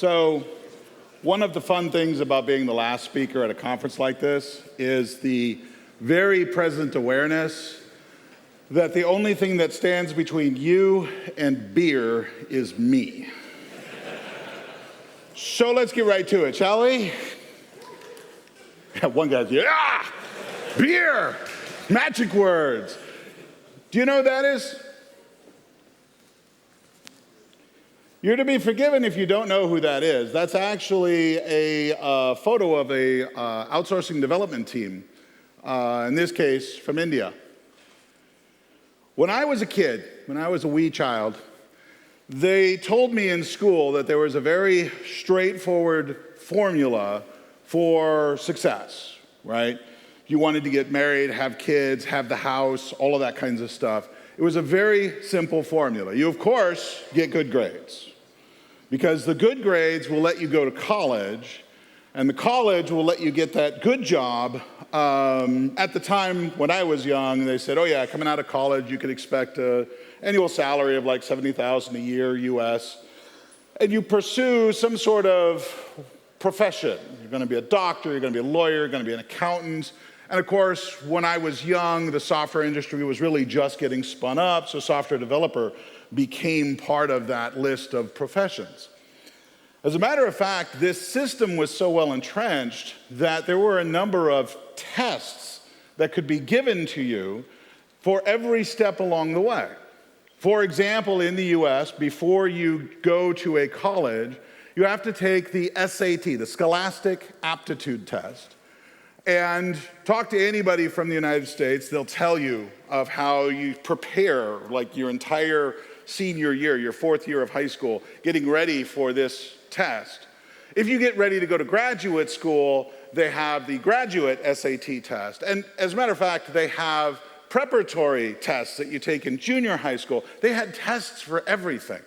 So one of the fun things about being the last speaker at a conference like this is the very present awareness that the only thing that stands between you and beer is me. So let's get right to it, shall we? One guy's, yeah, beer, magic words. Do you know what that is? You're to be forgiven if you don't know who that is. That's actually a photo of a outsourcing development team, in this case, from India. When I was a kid, when I was a wee child, they told me in school that there was a very straightforward formula for success, right? You wanted to get married, have kids, have the house, all of that kinds of stuff. It was a very simple formula. You, of course, get good grades, because the good grades will let you go to college, and the college will let you get that good job. At the time when I was young, they said, oh yeah, coming out of college, you could expect an annual salary of like $70,000 a year US, and you pursue some sort of profession. You're gonna be a doctor, you're gonna be a lawyer, you're gonna be an accountant. And of course, when I was young, the software industry was really just getting spun up, so software developer became part of that list of professions. As a matter of fact, this system was so well entrenched that there were a number of tests that could be given to you for every step along the way. For example, in the US, before you go to a college, you have to take the SAT, the Scholastic Aptitude Test. And talk to anybody from the United States, they'll tell you of how you prepare like your entire senior year, your fourth year of high school, getting ready for this test. If you get ready to go to graduate school, they have the graduate SAT test. And as a matter of fact, they have preparatory tests that you take in junior high school. They had tests for everything.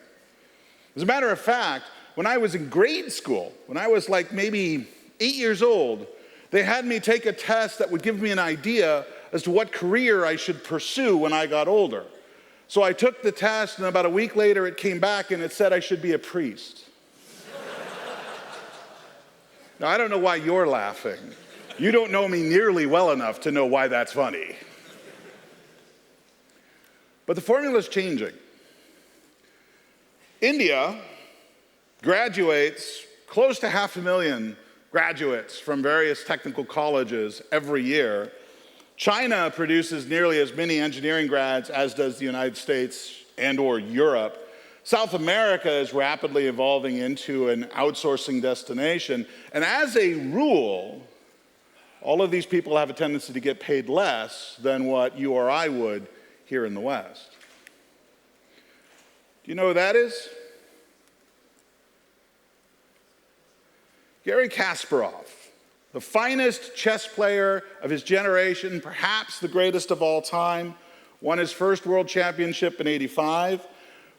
As a matter of fact, when I was in grade school, when I was like maybe 8 years old, they had me take a test that would give me an idea as to what career I should pursue when I got older. So I took the test, and about a week later it came back and it said I should be a priest. Now, I don't know why you're laughing. You don't know me nearly well enough to know why that's funny. But the formula's changing. India graduates close to 500,000 graduates from various technical colleges every year. China produces nearly as many engineering grads as does the United States and or Europe. South America is rapidly evolving into an outsourcing destination. And as a rule, all of these people have a tendency to get paid less than what you or I would here in the West. Do you know who that is? Garry Kasparov, the finest chess player of his generation, perhaps the greatest of all time, won his first world championship in '85.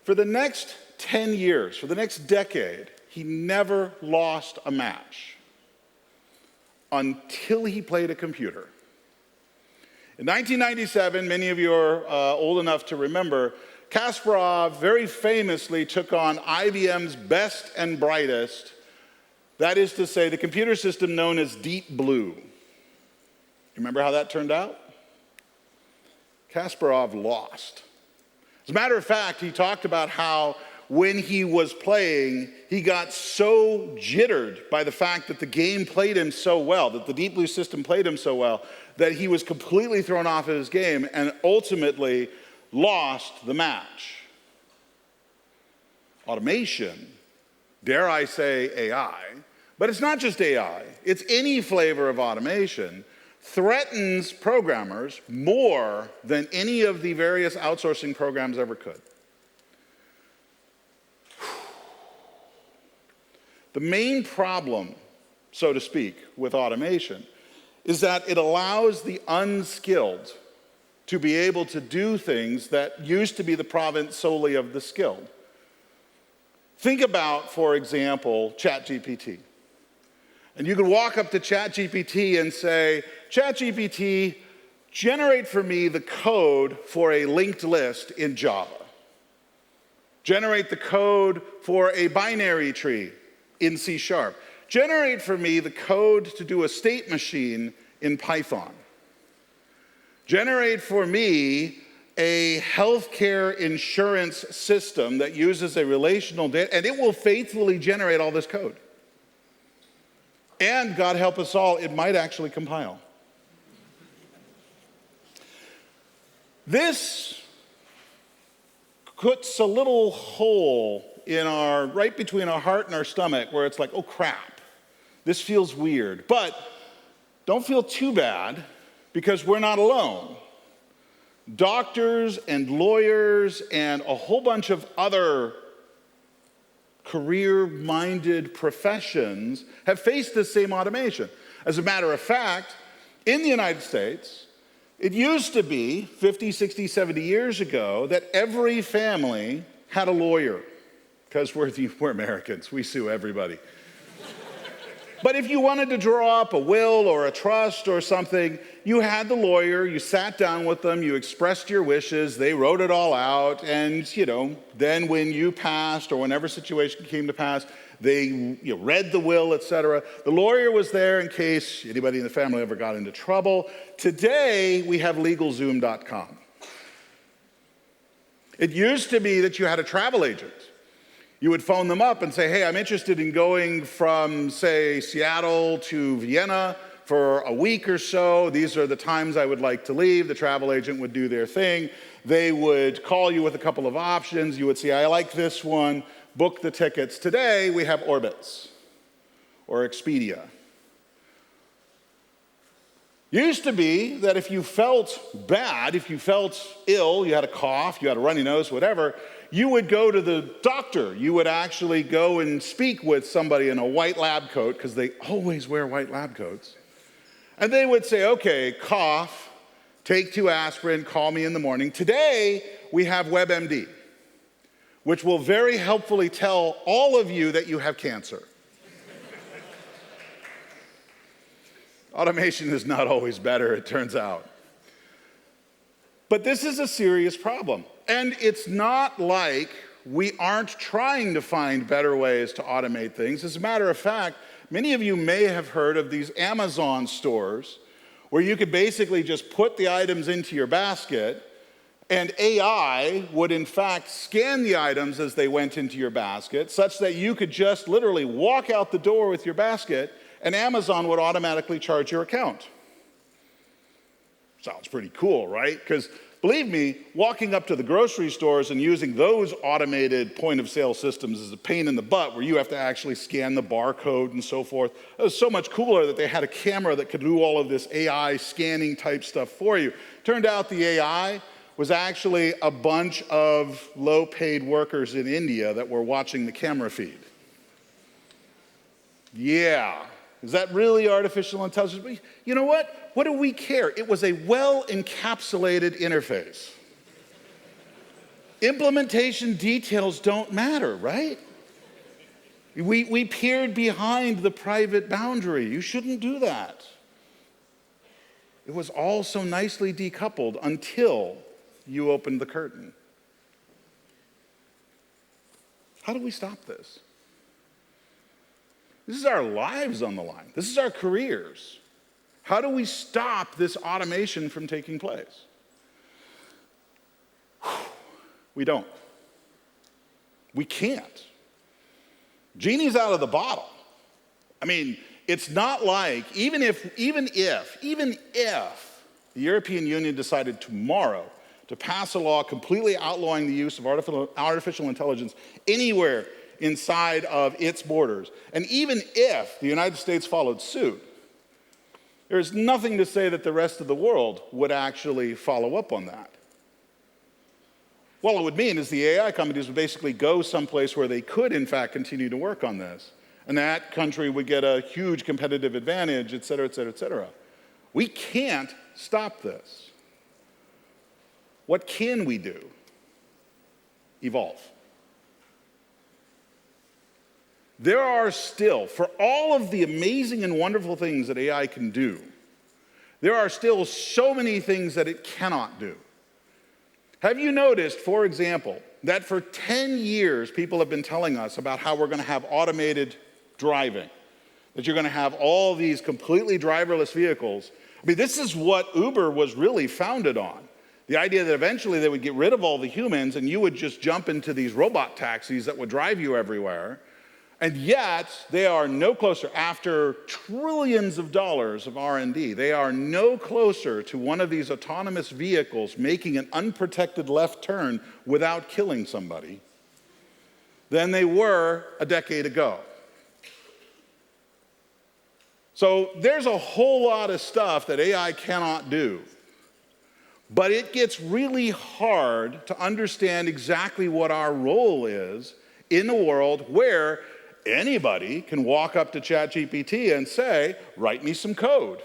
For the next 10 years, for the next decade, he never lost a match until he played a computer. In 1997, many of you are old enough to remember, Kasparov very famously took on IBM's best and brightest. That is to say, the computer system known as Deep Blue. You remember how that turned out? Kasparov lost. As a matter of fact, he talked about how when he was playing, he got so jittered by the fact that the game played him so well, that the Deep Blue system played him so well, that he was completely thrown off of his game and ultimately lost the match. Automation, dare I say AI, but it's not just AI, it's any flavor of automation, threatens programmers more than any of the various outsourcing programs ever could. The main problem, so to speak, with automation is that it allows the unskilled to be able to do things that used to be the province solely of the skilled. Think about, for example, ChatGPT. And you could walk up to ChatGPT and say, ChatGPT, generate for me the code for a linked list in Java. Generate the code for a binary tree in C#. Generate for me the code to do a state machine in Python. Generate for me a healthcare insurance system that uses a relational data, and it will faithfully generate all this code. And God help us all, it might actually compile. This puts a little hole in right between our heart and our stomach where it's like, oh crap, this feels weird. But don't feel too bad because we're not alone. Doctors and lawyers and a whole bunch of other career-minded professions have faced this same automation. As a matter of fact, in the United States, it used to be 50, 60, 70 years ago that every family had a lawyer because we're Americans, we sue everybody. But if you wanted to draw up a will or a trust or something, you had the lawyer, you sat down with them, you expressed your wishes, they wrote it all out, and then when you passed or whenever situation came to pass, they read the will, etc. The lawyer was there in case anybody in the family ever got into trouble. Today, we have LegalZoom.com. It used to be that you had a travel agent. You would phone them up and say, hey, I'm interested in going from, say, Seattle to Vienna for a week or so. These are the times I would like to leave. The travel agent would do their thing. They would call you with a couple of options. You would say, I like this one. Book the tickets. Today, we have Orbitz or Expedia. Used to be that if you felt bad, if you felt ill, you had a cough, you had a runny nose, whatever, you would go to the doctor. You would actually go and speak with somebody in a white lab coat, because they always wear white lab coats. And they would say, okay, cough, take 2 aspirin, call me in the morning. Today, we have WebMD, which will very helpfully tell all of you that you have cancer. Automation is not always better, it turns out. But this is a serious problem. And it's not like we aren't trying to find better ways to automate things. As a matter of fact, many of you may have heard of these Amazon stores where you could basically just put the items into your basket and AI would in fact scan the items as they went into your basket such that you could just literally walk out the door with your basket and Amazon would automatically charge your account. Sounds pretty cool, right? Because believe me, walking up to the grocery stores and using those automated point-of-sale systems is a pain in the butt where you have to actually scan the barcode and so forth. It was so much cooler that they had a camera that could do all of this AI scanning type stuff for you. Turned out the AI was actually a bunch of low-paid workers in India that were watching the camera feed. Yeah. Is that really artificial intelligence? But you know what? What do we care? It was a well-encapsulated interface. Implementation details don't matter, right? We peered behind the private boundary. You shouldn't do that. It was all so nicely decoupled until you opened the curtain. How do we stop this? This is our lives on the line. This is our careers. How do we stop this automation from taking place? We don't. We can't. Genie's out of the bottle. I mean, it's not like, even if the European Union decided tomorrow to pass a law completely outlawing the use of artificial intelligence anywhere inside of its borders, and even if the United States followed suit, there's nothing to say that the rest of the world would actually follow up on that. What it would mean is the AI companies would basically go someplace where they could, in fact, continue to work on this, and that country would get a huge competitive advantage, et cetera, et cetera, et cetera. We can't stop this. What can we do? Evolve. There are still, for all of the amazing and wonderful things that AI can do, there are still so many things that it cannot do. Have you noticed, for example, that for 10 years people have been telling us about how we're going to have automated driving, that you're going to have all these completely driverless vehicles. I mean, this is what Uber was really founded on. The idea that eventually they would get rid of all the humans and you would just jump into these robot taxis that would drive you everywhere. And yet, they are no closer, after trillions of dollars of R&D, they are no closer to one of these autonomous vehicles making an unprotected left turn without killing somebody than they were a decade ago. So there's a whole lot of stuff that AI cannot do. But it gets really hard to understand exactly what our role is in a world where anybody can walk up to ChatGPT and say, write me some code.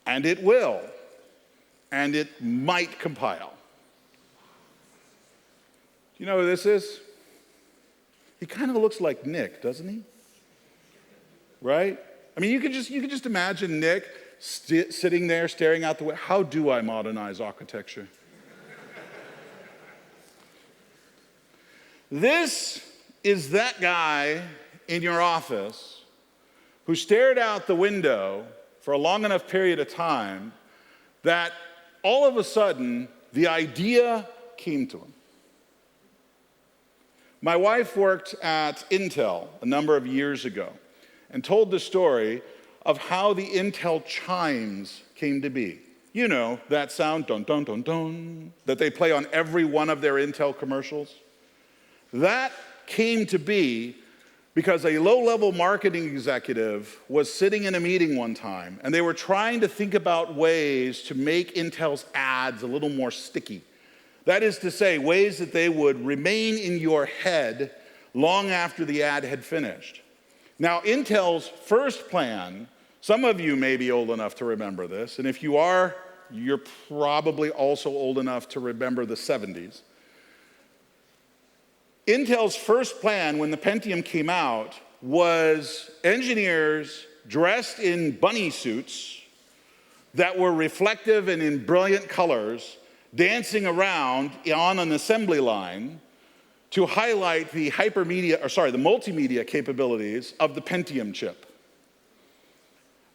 And it will. And it might compile. Do you know who this is? He kind of looks like Nick, doesn't he? Right? I mean, you could just imagine Nick sitting there staring out the window. How do I modernize architecture? This is that guy in your office who stared out the window for a long enough period of time that all of a sudden the idea came to him. My wife worked at Intel a number of years ago and told the story of how the Intel chimes came to be. You know, that sound, dun, dun, dun, dun, that they play on every one of their Intel commercials. That came to be because a low-level marketing executive was sitting in a meeting one time, and they were trying to think about ways to make Intel's ads a little more sticky. That is to say, ways that they would remain in your head long after the ad had finished. Now, Intel's first plan, some of you may be old enough to remember this, and if you are, you're probably also old enough to remember the 70s. Intel's first plan when the Pentium came out was engineers dressed in bunny suits that were reflective and in brilliant colors dancing around on an assembly line to highlight the multimedia capabilities of the Pentium chip.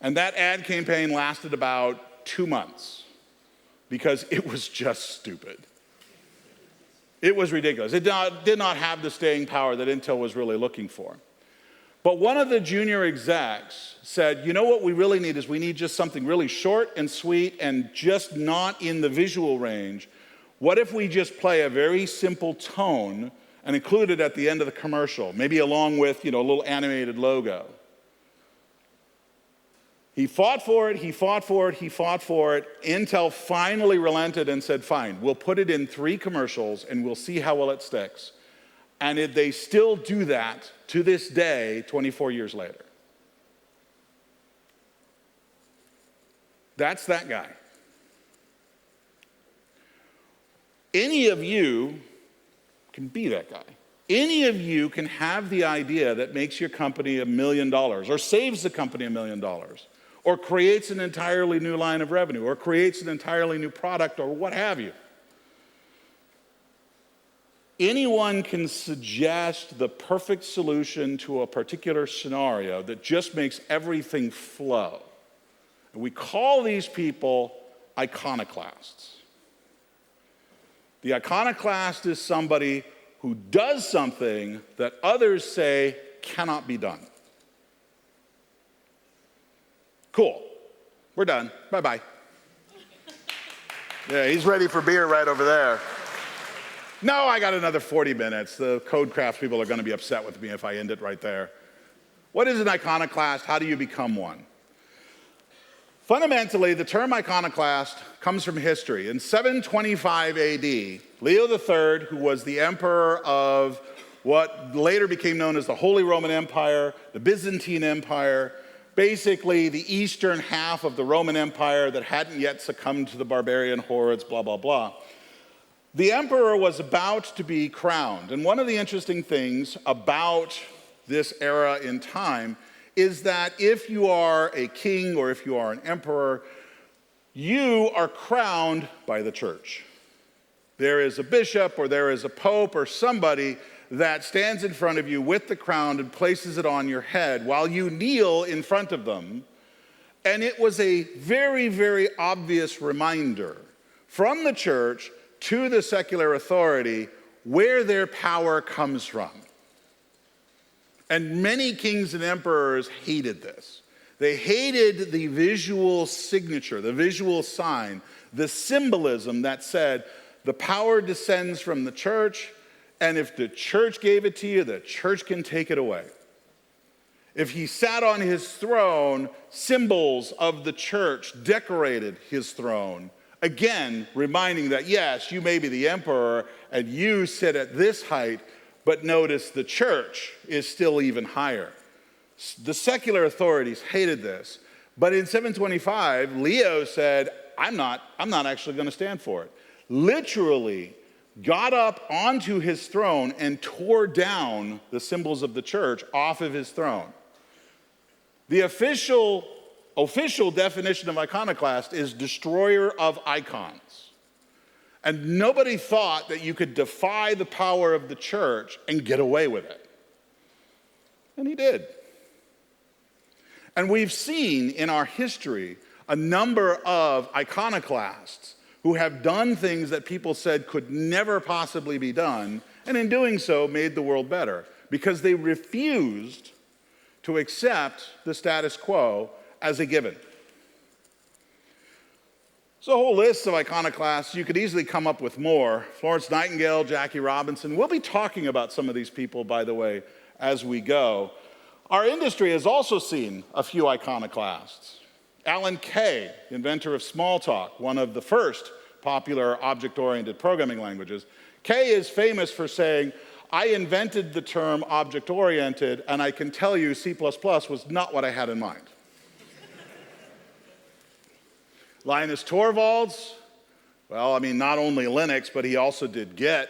And that ad campaign lasted about 2 months because it was just stupid. It was ridiculous. It did not have the staying power that Intel was really looking for. But one of the junior execs said, you know what we really need is we need just something really short and sweet and just not in the visual range. What if we just play a very simple tone and include it at the end of the commercial, maybe along with, a little animated logo? He fought for it, he fought for it, he fought for it. Intel finally relented and said, fine, we'll put it in 3 commercials and we'll see how well it sticks. And they still do that to this day, 24 years later. That's that guy. Any of you can be that guy. Any of you can have the idea that makes your company $1 million or saves the company $1 million. Or creates an entirely new line of revenue, or creates an entirely new product, or what have you. Anyone can suggest the perfect solution to a particular scenario that just makes everything flow. And we call these people iconoclasts. The iconoclast is somebody who does something that others say cannot be done. Cool. We're done. Bye-bye. Yeah, he's ready for beer right over there. No, I got another 40 minutes. The CodeCrafts people are going to be upset with me if I end it right there. What is an iconoclast? How do you become one? Fundamentally, the term iconoclast comes from history. In 725 AD, Leo III, who was the emperor of what later became known as the Holy Roman Empire, the Byzantine Empire, basically the eastern half of the Roman Empire that hadn't yet succumbed to the barbarian hordes, blah, blah, blah. The emperor was about to be crowned. And one of the interesting things about this era in time is that if you are a king or if you are an emperor, you are crowned by the church. There is a bishop or there is a pope or somebody that stands in front of you with the crown and places it on your head while you kneel in front of them. And it was a very, very obvious reminder from the church to the secular authority where their power comes from. And many kings and emperors hated this. They hated the visual signature, the visual sign, the symbolism that said the power descends from the church, and if the church gave it to you, the church can take it away. If he sat on his throne, symbols of the church decorated his throne. Again, reminding that, yes, you may be the emperor and you sit at this height, but notice the church is still even higher. The secular authorities hated this. But in 725, Leo said, I'm not actually going to stand for it. Literally got up onto his throne and tore down the symbols of the church off of his throne. The official definition of iconoclast is destroyer of icons. And nobody thought that you could defy the power of the church and get away with it. And he did. And we've seen in our history a number of iconoclasts who have done things that people said could never possibly be done, and in doing so made the world better because they refused to accept the status quo as a given. So a whole list of iconoclasts. You could easily come up with more. Florence Nightingale, Jackie Robinson. We'll be talking about some of these people, by the way, as we go. Our industry has also seen a few iconoclasts. Alan Kay, inventor of Smalltalk, one of the first popular object-oriented programming languages. Kay is famous for saying, I invented the term object-oriented, and I can tell you C++ was not what I had in mind. Linus Torvalds, well, I mean, not only Linux, but he also did Git.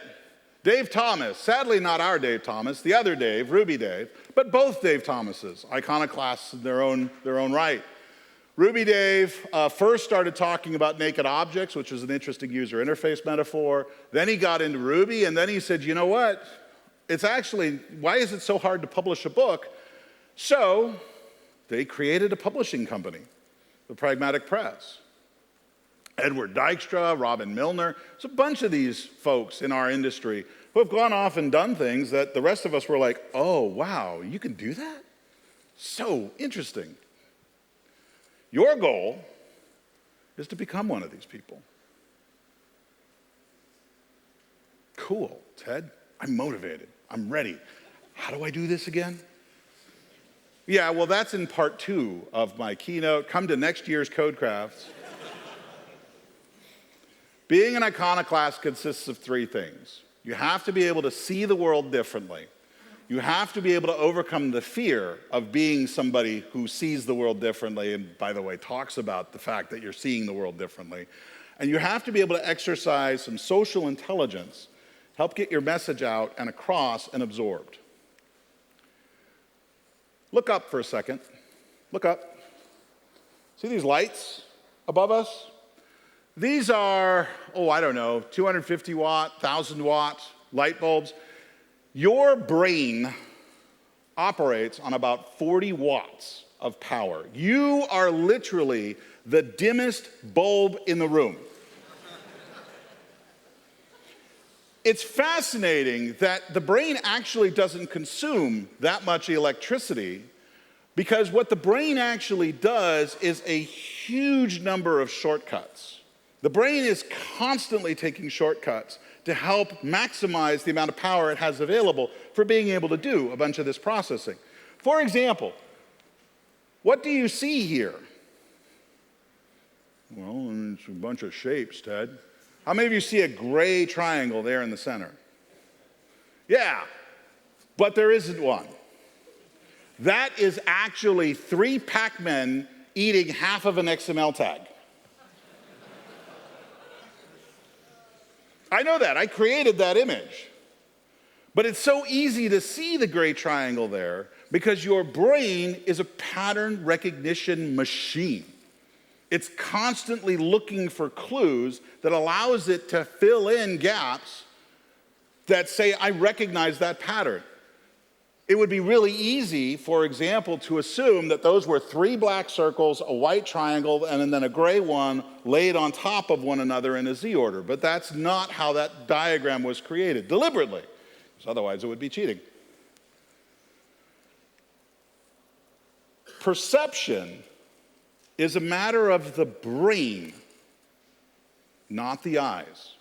Dave Thomas, sadly not our Dave Thomas, the other Dave, Ruby Dave, but both Dave Thomases, iconoclasts in their own right. Ruby Dave first started talking about naked objects, which was an interesting user interface metaphor. Then he got into Ruby, and then he said, you know what? It's actually, why is it so hard to publish a book? So they created a publishing company, the Pragmatic Press. Edward Dykstra, Robin Milner, there's a bunch of these folks in our industry who have gone off and done things that the rest of us were like, oh, wow, you can do that? So interesting. Your goal is to become one of these people. Cool, Ted. I'm motivated. I'm ready. How do I do this again? Yeah, well, that's in part 2 of my keynote. Come to next year's CodeCrafts. Being an iconoclast consists of 3 things. You have to be able to see the world differently. You have to be able to overcome the fear of being somebody who sees the world differently, and by the way, talks about the fact that you're seeing the world differently. And you have to be able to exercise some social intelligence, help get your message out and across and absorbed. Look up for a second. Look up. See these lights above us? These are, 250 watt, 1,000 watt light bulbs. Your brain operates on about 40 watts of power. You are literally the dimmest bulb in the room. It's fascinating that the brain actually doesn't consume that much electricity because what the brain actually does is a huge number of shortcuts. The brain is constantly taking shortcuts to help maximize the amount of power it has available for being able to do a bunch of this processing. For example, what do you see here? Well, it's a bunch of shapes, Ted. How many of you see a gray triangle there in the center? Yeah, but there isn't one. That is actually 3 Pac-Men eating half of an XML tag. I know that. I created that image. But it's so easy to see the gray triangle there because your brain is a pattern recognition machine. It's constantly looking for clues that allows it to fill in gaps that say, I recognize that pattern. It would be really easy, for example, to assume that those were 3 black circles, a white triangle, and then a gray one laid on top of one another in a Z order. But that's not how that diagram was created, deliberately, because otherwise it would be cheating. Perception is a matter of the brain, not the eyes.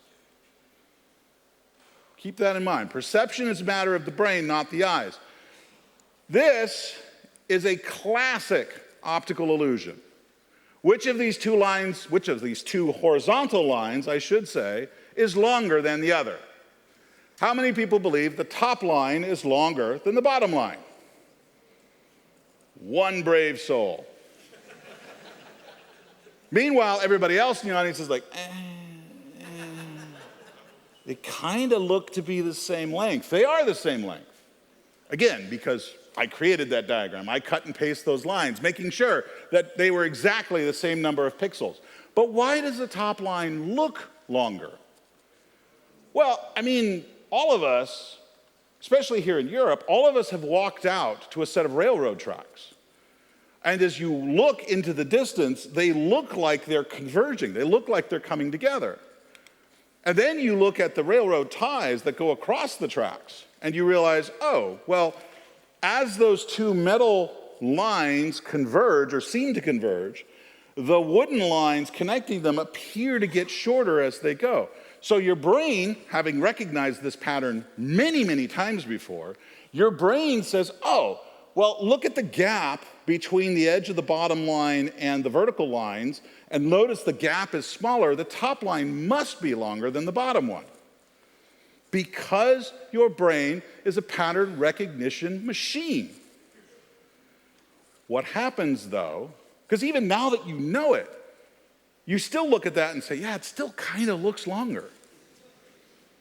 Keep that in mind. Perception is a matter of the brain, not the eyes. This is a classic optical illusion. Which of these two horizontal lines, I should say, is longer than the other? How many people believe the top line is longer than the bottom line? One brave soul. Meanwhile, everybody else in the audience is like, They kind of look to be the same length. They are the same length. Again, because I created that diagram. I cut and paste those lines, making sure that they were exactly the same number of pixels. But why does the top line look longer? Well, I mean, all of us, especially here in Europe, all of us have walked out to a set of railroad tracks. And as you look into the distance, they look like they're converging. They look like they're coming together. And then you look at the railroad ties that go across the tracks, and you realize, oh, well, as those two metal lines converge or seem to converge, the wooden lines connecting them appear to get shorter as they go. So your brain, having recognized this pattern many, many times before, your brain says, oh, well, look at the gap between the edge of the bottom line and the vertical lines, and notice the gap is smaller. The top line must be longer than the bottom one. Because your brain is a pattern recognition machine. What happens, though, because even now that you know it, you still look at that and say, yeah, it still kind of looks longer,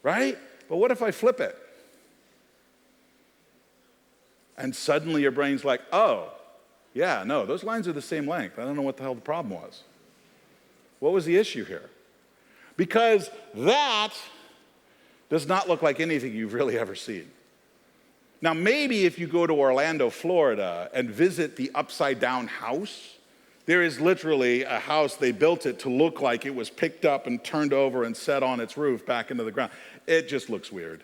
right? But what if I flip it? And suddenly your brain's like, oh, yeah, no, those lines are the same length. I don't know what the hell the problem was. What was the issue here? Because that does not look like anything you've really ever seen. Now, maybe if you go to Orlando, Florida, and visit the upside-down house, there is literally a house, they built it to look like it was picked up and turned over and set on its roof back into the ground. It just looks weird.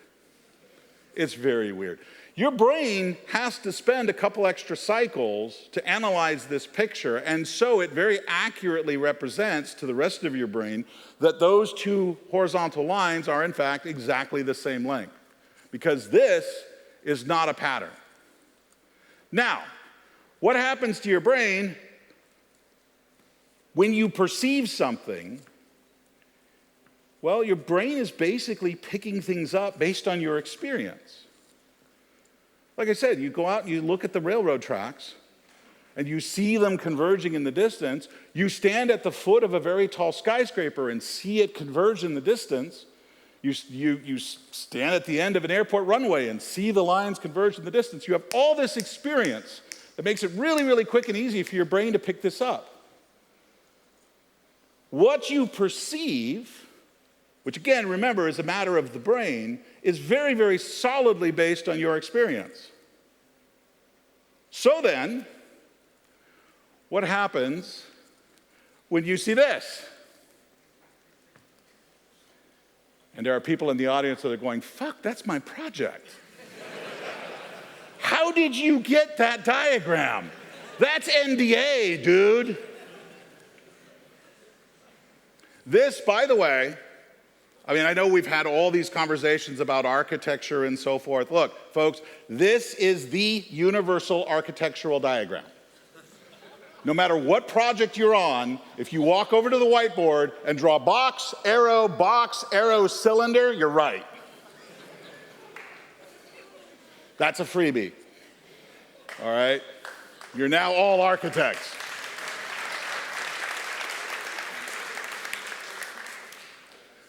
It's very weird. Your brain has to spend a couple extra cycles to analyze this picture, and so it very accurately represents to the rest of your brain that those two horizontal lines are in fact exactly the same length, because this is not a pattern. Now, what happens to your brain when you perceive something? Well, your brain is basically picking things up based on your experience. Like I said, you go out and you look at the railroad tracks and you see them converging in the distance. You stand at the foot of a very tall skyscraper and see it converge in the distance. You stand at the end of an airport runway and see the lines converge in the distance. You have all this experience that makes it really, really quick and easy for your brain to pick this up. What you perceive, which again, remember, is a matter of the brain, is very, very solidly based on your experience. So then, what happens when you see this? And there are people in the audience that are going, fuck, that's my project. How did you get that diagram? That's NDA, dude. This, by the way, I mean, I know we've had all these conversations about architecture and so forth. Look, folks, this is the universal architectural diagram. No matter what project you're on, if you walk over to the whiteboard and draw box, arrow, cylinder, you're right. That's a freebie. All right? You're now all architects.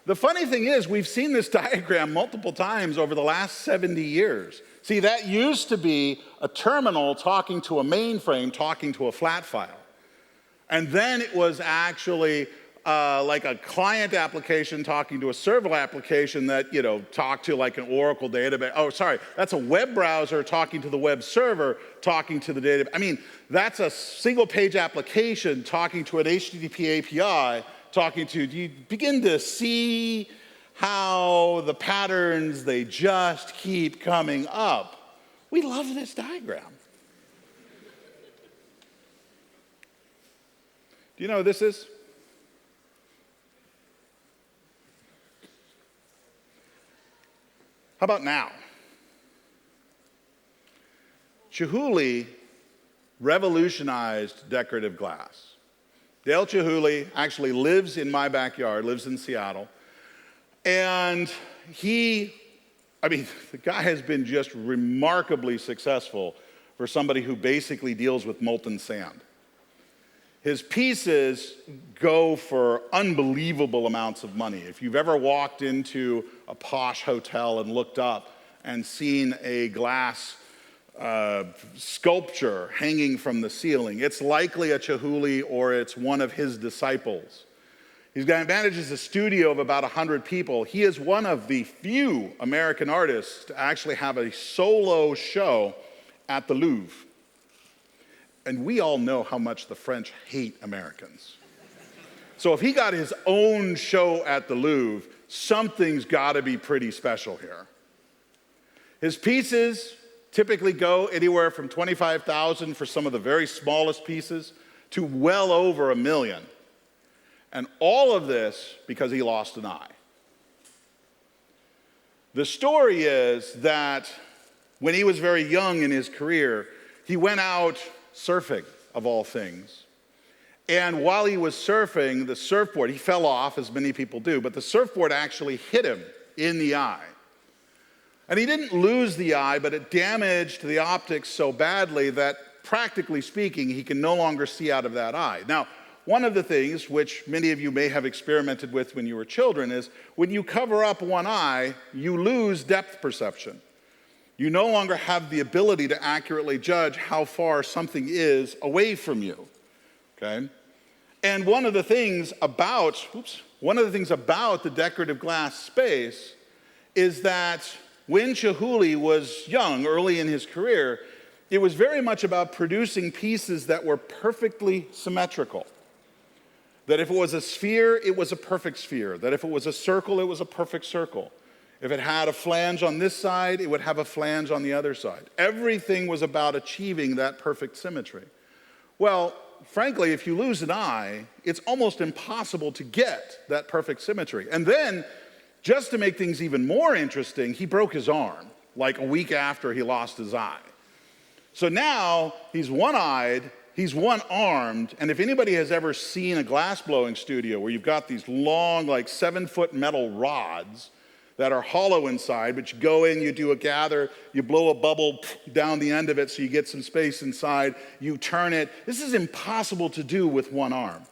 The funny thing is, we've seen this diagram multiple times over the last 70 years. See, that used to be a terminal talking to a mainframe, talking to a flat file. And then it was actually like a client application talking to a server application that, talk to like an Oracle database. Oh, sorry, that's a web browser talking to the web server, talking to the database. I mean, that's a single page application talking to an HTTP API, do you begin to see how the patterns, they just keep coming up? We love this diagram. Do you know what this is? How about now? Chihuly revolutionized decorative glass. Dale Chihuly actually lives in my backyard, lives in Seattle. And the guy has been just remarkably successful for somebody who basically deals with molten sand. His pieces go for unbelievable amounts of money. If you've ever walked into a posh hotel and looked up and seen a glass sculpture hanging from the ceiling, it's likely a Chihuly or it's one of his disciples. Manages a studio of about 100 people. He is one of the few American artists to actually have a solo show at the Louvre. And we all know how much the French hate Americans. So if he got his own show at the Louvre, something's got to be pretty special here. His pieces typically go anywhere from $25,000 for some of the very smallest pieces to well over $1 million. And all of this because he lost an eye. The story is that when he was very young in his career, he went out surfing, of all things. And while he was surfing, the surfboard, he fell off, as many people do, but the surfboard actually hit him in the eye. And he didn't lose the eye, but it damaged the optics so badly that, practically speaking, he can no longer see out of that eye. Now, one of the things which many of you may have experimented with when you were children is when you cover up one eye, you lose depth perception. You no longer have the ability to accurately judge how far something is away from you, okay? And one of the things about the decorative glass space is that when Chihuly was young, early in his career, it was very much about producing pieces that were perfectly symmetrical. That if it was a sphere, it was a perfect sphere. That if it was a circle, it was a perfect circle. If it had a flange on this side, it would have a flange on the other side. Everything was about achieving that perfect symmetry. Well, frankly, if you lose an eye, it's almost impossible to get that perfect symmetry. And then, just to make things even more interesting, he broke his arm, like a week after he lost his eye. So now, he's one-eyed, he's one-armed, and if anybody has ever seen a glassblowing studio where you've got these long, like 7-foot metal rods that are hollow inside, but you go in, you do a gather, you blow a bubble down the end of it so you get some space inside, you turn it. This is impossible to do with one arm.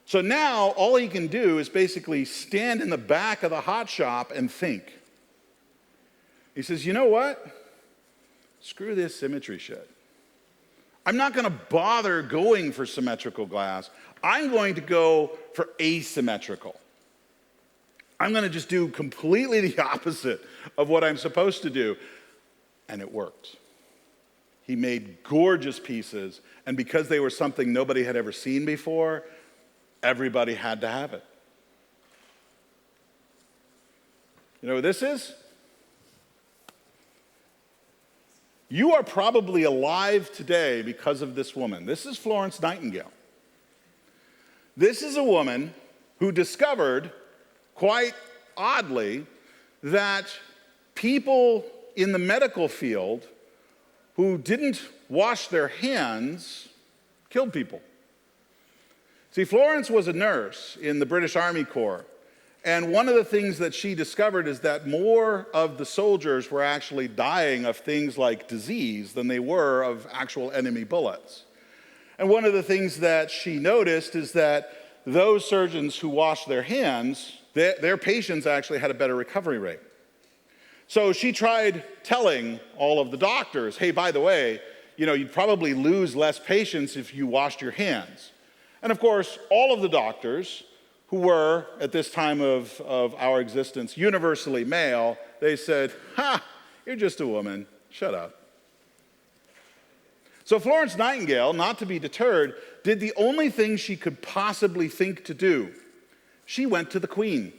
So now, all he can do is basically stand in the back of the hot shop and think. He says, you know what? Screw this symmetry shit. I'm not going to bother going for symmetrical glass. I'm going to go for asymmetrical. I'm going to just do completely the opposite of what I'm supposed to do. And it worked. He made gorgeous pieces, and because they were something nobody had ever seen before, everybody had to have it. You know what this is? You are probably alive today because of this woman. This is Florence Nightingale. This is a woman who discovered, quite oddly, that people in the medical field who didn't wash their hands killed people. See, Florence was a nurse in the British Army Corps, and one of the things that she discovered is that more of the soldiers were actually dying of things like disease than they were of actual enemy bullets. And one of the things that she noticed is that those surgeons who washed their hands, their patients actually had a better recovery rate. So she tried telling all of the doctors, hey, by the way, you'd probably lose less patients if you washed your hands. And of course, all of the doctors who were, at this time of our existence, universally male, they said, "Ha, you're just a woman, shut up." So Florence Nightingale, not to be deterred, did the only thing she could possibly think to do. She went to the Queen.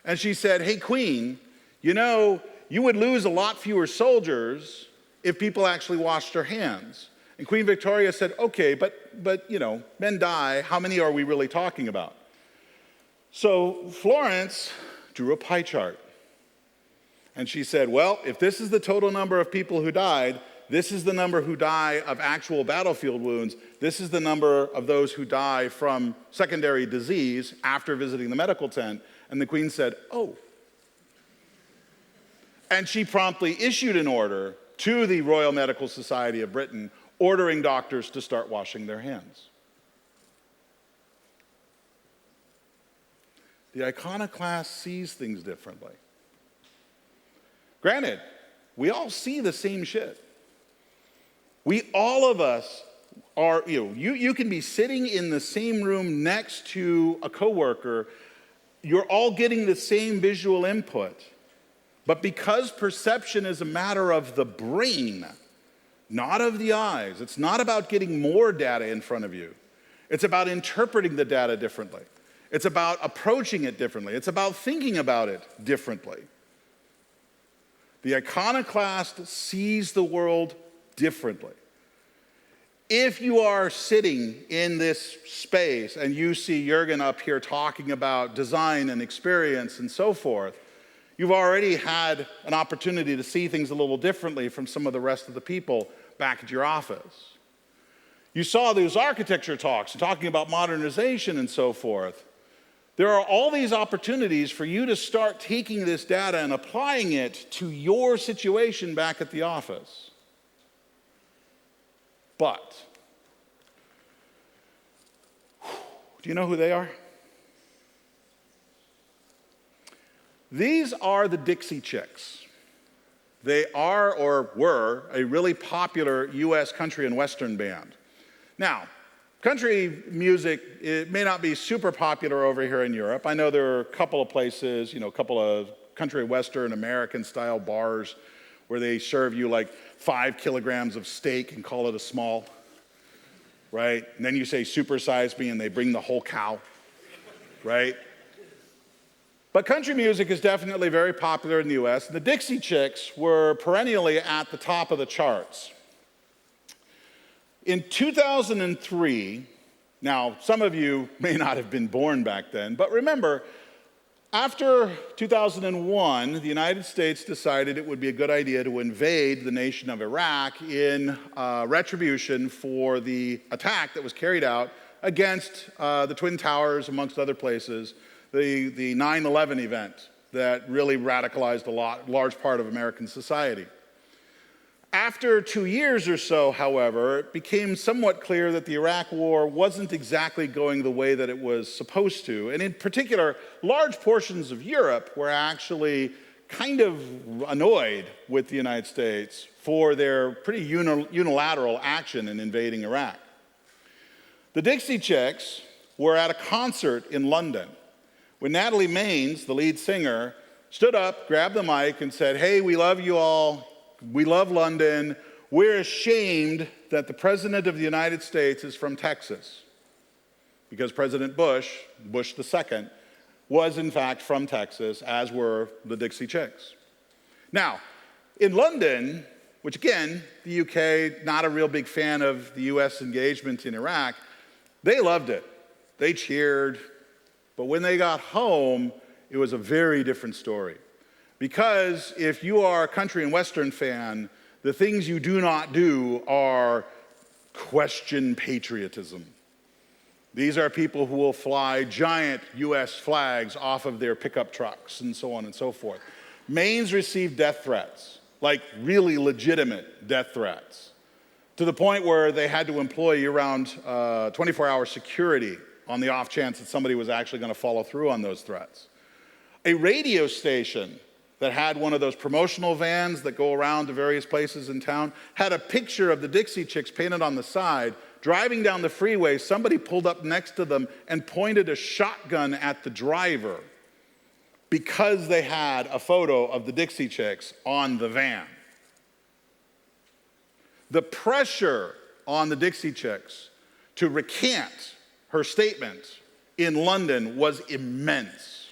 And she said, "Hey, Queen, you know, you would lose a lot fewer soldiers if people actually washed their hands." And Queen Victoria said, "Okay, but you know, men die. How many are we really talking about?" So Florence drew a pie chart. And she said, "Well, if this is the total number of people who died, this is the number who die of actual battlefield wounds. This is the number of those who die from secondary disease after visiting the medical tent." And the Queen said, "Oh." And she promptly issued an order to the Royal Medical Society of Britain, ordering doctors to start washing their hands. The iconoclast sees things differently. Granted, we all see the same shit. All of us are, you can be sitting in the same room next to a coworker. You're all getting the same visual input. But because perception is a matter of the brain, not of the eyes, it's not about getting more data in front of you. It's about interpreting the data differently. It's about approaching it differently. It's about thinking about it differently. The iconoclast sees the world differently. If you are sitting in this space and you see Jürgen up here talking about design and experience and so forth, you've already had an opportunity to see things a little differently from some of the rest of the people back at your office. You saw those architecture talks talking about modernization and so forth. There are all these opportunities for you to start taking this data and applying it to your situation back at the office. But, do you know who they are? These are the Dixie Chicks. They are, or were, a really popular US country and western band. Now, country music, it may not be super popular over here in Europe. I know there are a couple of places, a couple of country western American style bars where they serve you like 5 kilograms of steak and call it a small, right? And then you say supersize me and they bring the whole cow, right? But country music is definitely very popular in the US, and the Dixie Chicks were perennially at the top of the charts. In 2003, now some of you may not have been born back then, but remember, after 2001, the United States decided it would be a good idea to invade the nation of Iraq in retribution for the attack that was carried out against the Twin Towers, amongst other places, the 9/11 event that really radicalized a large part of American society. After 2 years or so, however, it became somewhat clear that the Iraq War wasn't exactly going the way that it was supposed to. And in particular, large portions of Europe were actually kind of annoyed with the United States for their pretty unilateral action in invading Iraq. The Dixie Chicks were at a concert in London when Natalie Maines, the lead singer, stood up, grabbed the mic, and said, "Hey, we love you all. We love London. We're ashamed that the President of the United States is from Texas." Because President Bush II, was in fact from Texas, as were the Dixie Chicks. Now, in London, which again, the UK, not a real big fan of the US engagement in Iraq, they loved it. They cheered. But when they got home, it was a very different story. Because if you are a country and western fan, the things you do not do are question patriotism. These are people who will fly giant US flags off of their pickup trucks and so on and so forth. Maines received death threats, like really legitimate death threats, to the point where they had to employ year-round 24-hour security on the off chance that somebody was actually going to follow through on those threats. A radio station that had one of those promotional vans that go around to various places in town had a picture of the Dixie Chicks painted on the side driving down the freeway, somebody pulled up next to them and pointed a shotgun at the driver because they had a photo of the Dixie Chicks on the van. The pressure on the Dixie Chicks to recant her statement in London was immense.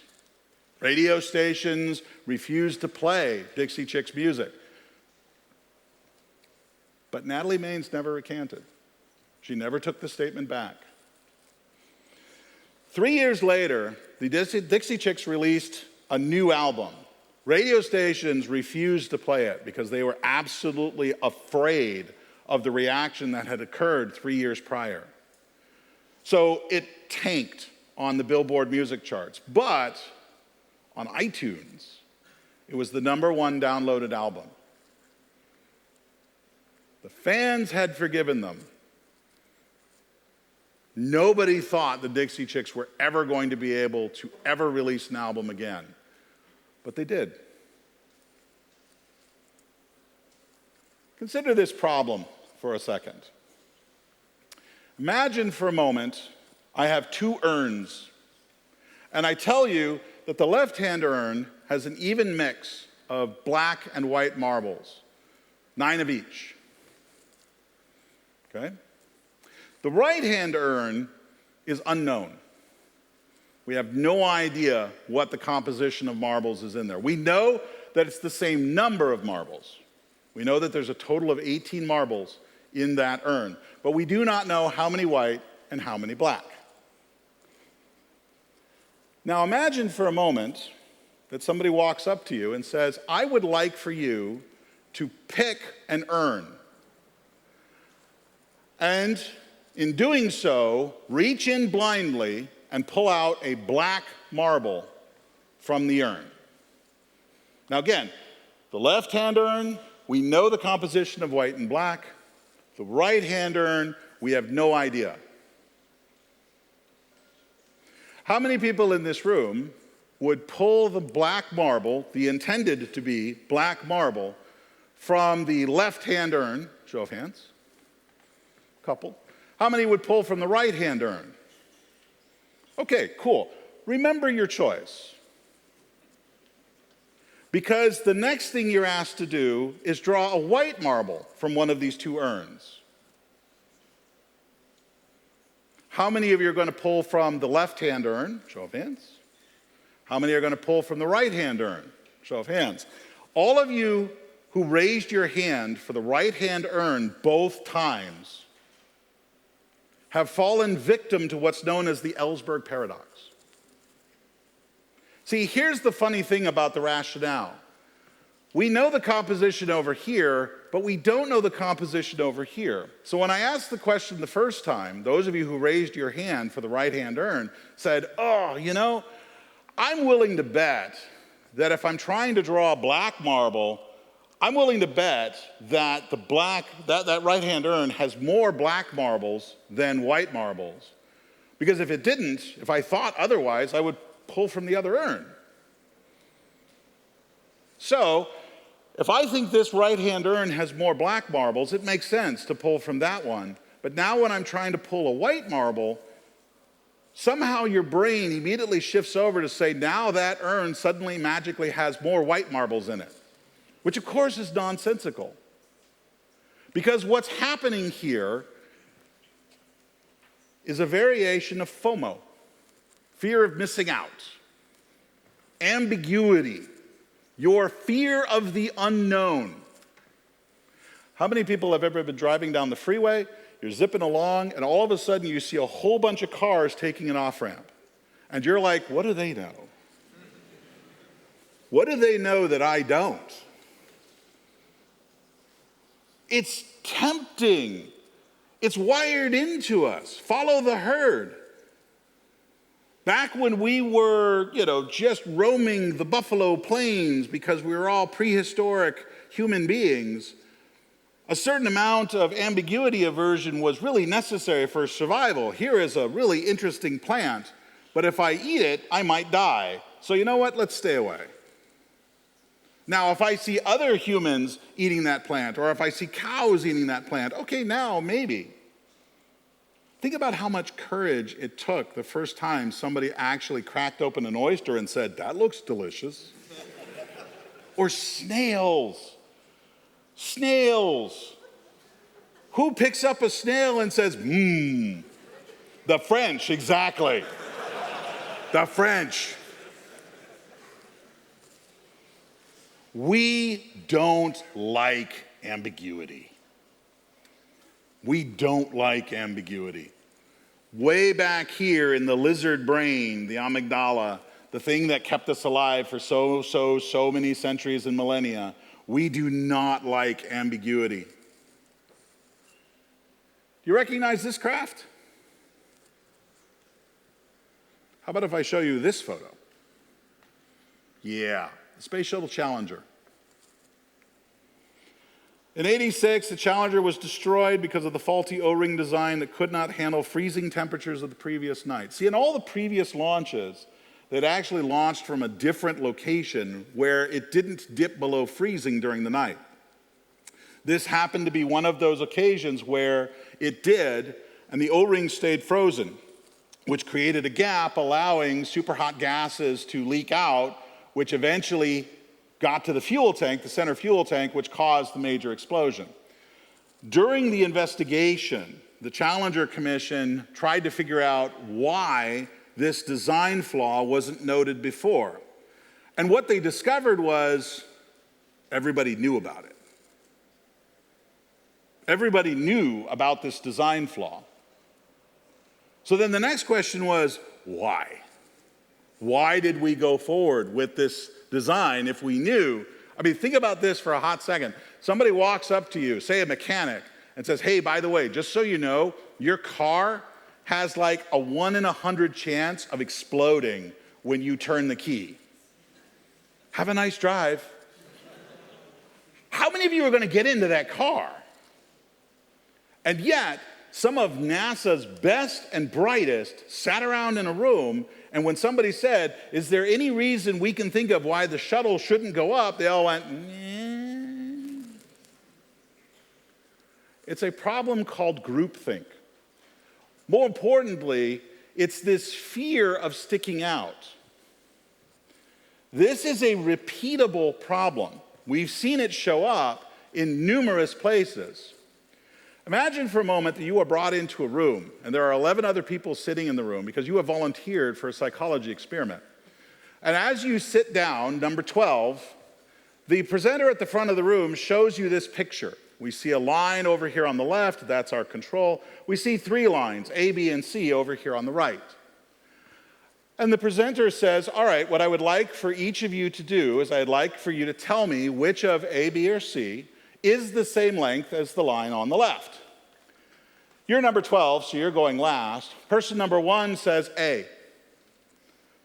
Radio stations refused to play Dixie Chicks music. But Natalie Maines never recanted. She never took the statement back. 3 years later, the Dixie Chicks released a new album. Radio stations refused to play it because they were absolutely afraid of the reaction that had occurred 3 years prior. So it tanked on the Billboard music charts. But on iTunes, it was the #1 downloaded album. The fans had forgiven them. Nobody thought the Dixie Chicks were ever going to be able to ever release an album again. But they did. Consider this problem for a second. Imagine for a moment I have 2 urns, and I tell you that the left-hand urn has an even mix of black and white marbles, 9 of each. Okay? The right-hand urn is unknown. We have no idea what the composition of marbles is in there. We know that it's the same number of marbles. We know that there's a total of 18 marbles in that urn, but we do not know how many white and how many black. Now imagine for a moment that somebody walks up to you and says, I would like for you to pick an urn. And in doing so, reach in blindly and pull out a black marble from the urn. Now again, the left-hand urn, we know the composition of white and black. The right-hand urn, we have no idea. How many people in this room would pull the black marble, the intended to be black marble, from the left-hand urn? Show of hands. Couple. How many would pull from the right-hand urn? Okay, cool. Remember your choice. Because the next thing you're asked to do is draw a white marble from one of these 2 urns. How many of you are going to pull from the left-hand urn? Show of hands. How many are going to pull from the right-hand urn? Show of hands. All of you who raised your hand for the right-hand urn both times have fallen victim to what's known as the Ellsberg paradox. See, here's the funny thing about the rationale. We know the composition over here, but we don't know the composition over here. So when I asked the question the first time, those of you who raised your hand for the right-hand urn said, oh, you know, I'm willing to bet that if I'm trying to draw a black marble, I'm willing to bet that that right-hand urn has more black marbles than white marbles. Because if it didn't, if I thought otherwise, I would pull from the other urn. So, if I think this right-hand urn has more black marbles, it makes sense to pull from that one. But now when I'm trying to pull a white marble, somehow your brain immediately shifts over to say, now that urn suddenly magically has more white marbles in it. Which of course is nonsensical. Because what's happening here is a variation of FOMO, fear of missing out, ambiguity, your fear of the unknown. How many people have ever been driving down the freeway, you're zipping along, and all of a sudden you see a whole bunch of cars taking an off-ramp, and you're like, what do they know? What do they know that I don't? It's tempting. It's wired into us. Follow the herd. Back when we were, just roaming the Buffalo Plains because we were all prehistoric human beings, a certain amount of ambiguity aversion was really necessary for survival. Here is a really interesting plant, but if I eat it, I might die. So you know what? Let's stay away. Now, if I see other humans eating that plant, or if I see cows eating that plant, okay, now maybe. Think about how much courage it took the first time somebody actually cracked open an oyster and said, "That looks delicious." Or snails. Snails. Who picks up a snail and says, "Mmm"? The French, exactly. The French. We don't like ambiguity. We don't like ambiguity. Way back here in the lizard brain, the amygdala, the thing that kept us alive for so many centuries and millennia, we do not like ambiguity. Do you recognize this craft? How about if I show you this photo? Yeah, the Space Shuttle Challenger. In '86, the Challenger was destroyed because of the faulty O-ring design that could not handle freezing temperatures of the previous night. See, in all the previous launches, they'd actually launched from a different location where it didn't dip below freezing during the night. This happened to be one of those occasions where it did, and the O-ring stayed frozen, which created a gap allowing super hot gases to leak out, which eventually got to the fuel tank, the center fuel tank, which caused the major explosion. During the investigation, the Challenger Commission tried to figure out why this design flaw wasn't noted before. And what they discovered was everybody knew about it. Everybody knew about this design flaw. So then the next question was, why? Why did we go forward with this design if we knew? I mean, think about this for a hot second. Somebody walks up to you, say a mechanic, and says, "Hey, by the way, just so you know, your car has like a 1 in 100 chance of exploding when you turn the key. Have a nice drive." How many of you are going to get into that car? And yet, some of NASA's best and brightest sat around in a room, and when somebody said, "Is there any reason we can think of why the shuttle shouldn't go up?" they all went, "Nah." It's a problem called groupthink. More importantly, it's this fear of sticking out. This is a repeatable problem. We've seen it show up in numerous places. Imagine for a moment that you are brought into a room and there are 11 other people sitting in the room because you have volunteered for a psychology experiment. And as you sit down, number 12, the presenter at the front of the room shows you this picture. We see a line over here on the left, that's our control. We see 3 lines, A, B, and C, over here on the right. And the presenter says, "All right, what I would like for each of you to do is I'd like for you to tell me which of A, B, or C is the same length as the line on the left." You're number 12, so you're going last. Person number 1 says A.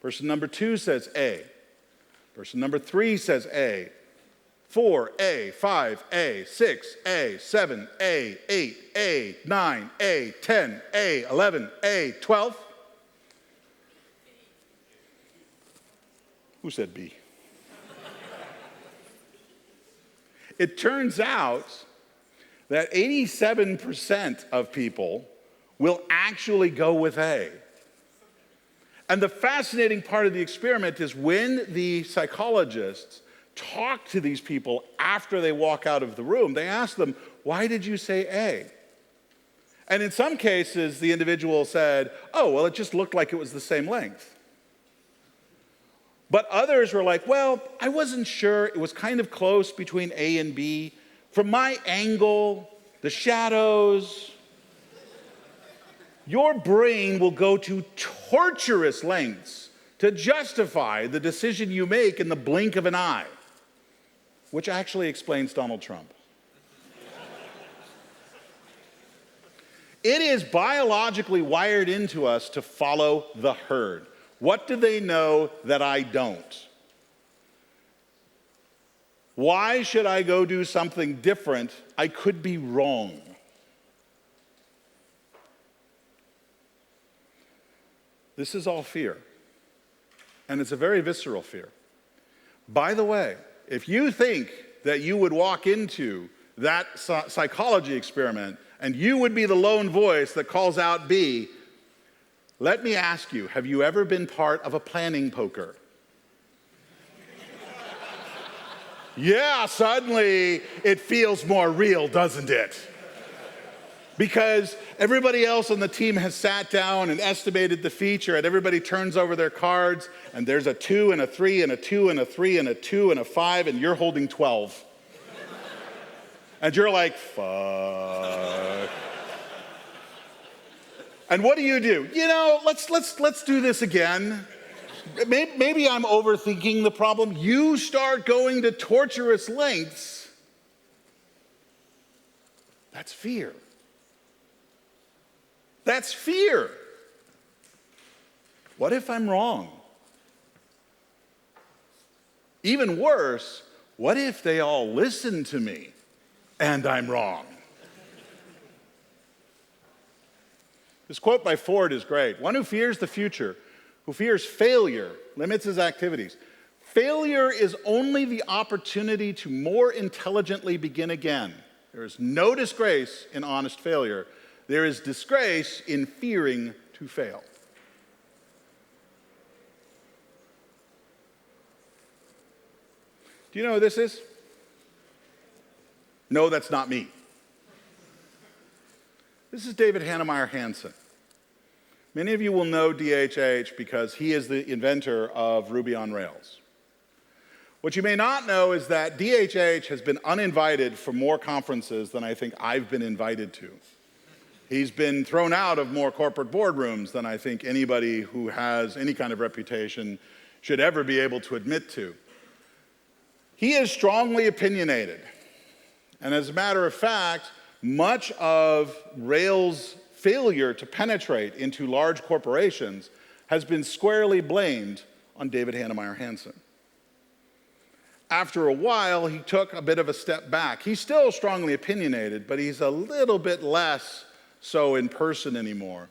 Person number 2 says A. Person number 3 says A. 4A, 5A, 6A, 7A, 8A, 9A, 10A, 11A, 12. Who said B? It turns out that 87% of people will actually go with A. And the fascinating part of the experiment is when the psychologists talk to these people after they walk out of the room, they ask them, "Why did you say A?" And in some cases, the individual said, "Oh, well, it just looked like it was the same length." But others were like, "Well, I wasn't sure. It was kind of close between A and B. From my angle, the shadows." Your brain will go to torturous lengths to justify the decision you make in the blink of an eye, which actually explains Donald Trump. It is biologically wired into us to follow the herd. What do they know that I don't? Why should I go do something different? I could be wrong. This is all fear. And it's a very visceral fear. By the way, if you think that you would walk into that psychology experiment and you would be the lone voice that calls out B, let me ask you, have you ever been part of a planning poker? Yeah, suddenly it feels more real, doesn't it? Because everybody else on the team has sat down and estimated the feature, and everybody turns over their cards, and there's a 2 and a 3 and a 2 and a 3 and a 2 and a 5, and you're holding 12. And you're like, fuck. And what do? You know, let's do this again. Maybe I'm overthinking the problem. You start going to torturous lengths. That's fear. That's fear. What if I'm wrong? Even worse, what if they all listen to me and I'm wrong? This quote by Ford is great. One who fears the future, who fears failure, limits his activities. Failure is only the opportunity to more intelligently begin again. There is no disgrace in honest failure. There is disgrace in fearing to fail. Do you know who this is? No, that's not me. This is David Heinemeier Hansson. Many of you will know DHH because he is the inventor of Ruby on Rails. What you may not know is that DHH has been uninvited for more conferences than I think I've been invited to. He's been thrown out of more corporate boardrooms than I think anybody who has any kind of reputation should ever be able to admit to. He is strongly opinionated. And as a matter of fact, much of Rails' failure to penetrate into large corporations has been squarely blamed on David Heinemeier Hansson. After a while, he took a bit of a step back. He's still strongly opinionated, but he's a little bit less so in person anymore.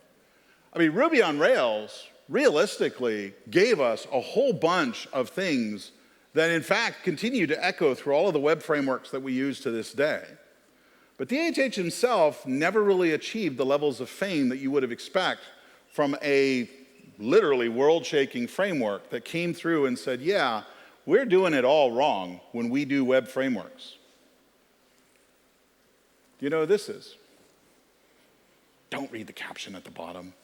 I mean, Ruby on Rails realistically gave us a whole bunch of things that in fact continue to echo through all of the web frameworks that we use to this day. But DHH himself never really achieved the levels of fame that you would have expected from a literally world-shaking framework that came through and said, yeah, we're doing it all wrong when we do web frameworks. Do you know who this is? Don't read the caption at the bottom.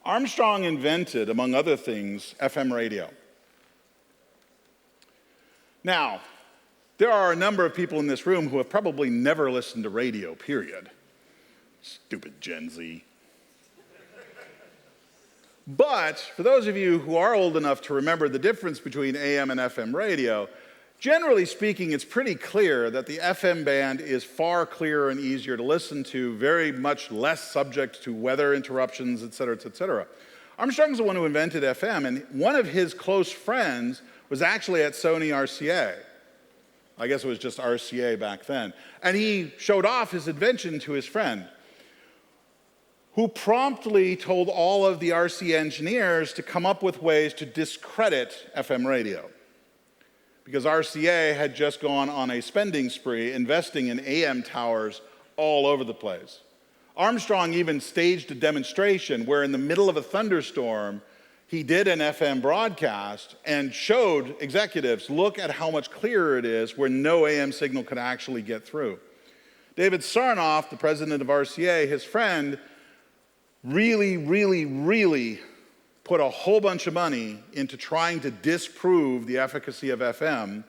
Armstrong invented, among other things, FM radio. Now, there are a number of people in this room who have probably never listened to radio, period. Stupid Gen Z. But for those of you who are old enough to remember the difference between AM and FM radio, generally speaking, it's pretty clear that the FM band is far clearer and easier to listen to, very much less subject to weather interruptions, et cetera, et cetera. Armstrong's the one who invented FM, and one of his close friends was actually at Sony RCA. I guess it was just RCA back then. And he showed off his invention to his friend, who promptly told all of the RCA engineers to come up with ways to discredit FM radio. Because RCA had just gone on a spending spree, investing in AM towers all over the place. Armstrong even staged a demonstration where in the middle of a thunderstorm, he did an FM broadcast and showed executives, look at how much clearer it is where no AM signal could actually get through. David Sarnoff, the president of RCA, his friend, really put a whole bunch of money into trying to disprove the efficacy of FM